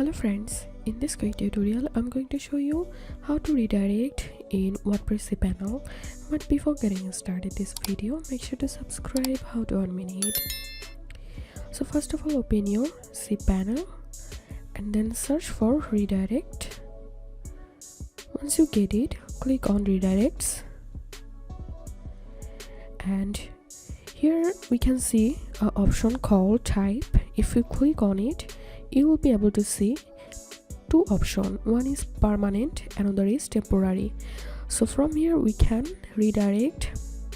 Hello friends, in this quick tutorial I'm going to show you how to redirect in WordPress Cpanel. But before getting started this video, make sure to subscribe. How to 1 minute. So first of all, open your Cpanel and then search for redirect. Once you get it, click on redirects, and here we can see an option called type. If you click on it, you will be able to see two options. One is permanent, another is temporary. So from here we can redirect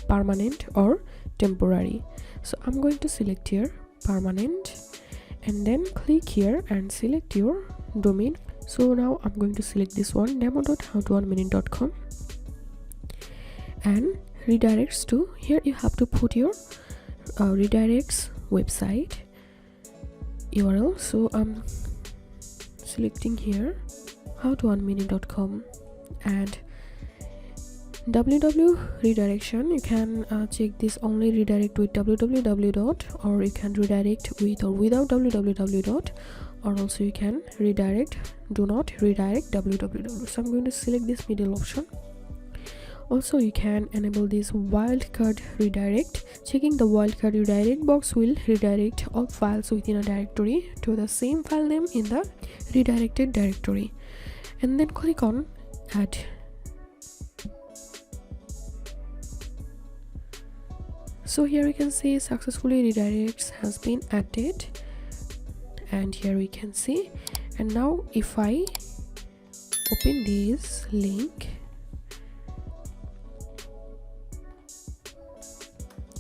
permanent or temporary. So I'm going to select here permanent and then click here and select your domain. So now I'm going to select this one, demo.howto1minute.com, and redirects to here. You have to put your redirects website URL. So I'm selecting here howto1minute.com and www redirection. You can check this only redirect with www. Or you can redirect with or without www. Or also you can redirect do not redirect www. So I'm going to select this middle option. Also you can enable this wildcard redirect. Checking the wildcard redirect box will redirect all files within a directory to the same file name in the redirected directory, and then click on add. So here we can see successfully redirects has been added, and here we can see. And now if I open this link,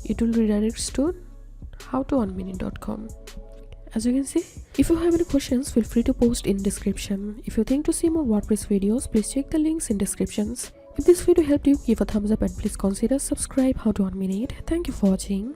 it will redirect to howto1minute.com. As you can see, if you have any questions, feel free to post in description. If you think to see more WordPress videos, please check the links in descriptions. If this video helped you, give a thumbs up and please consider subscribe How to 1 Minute. Thank you for watching.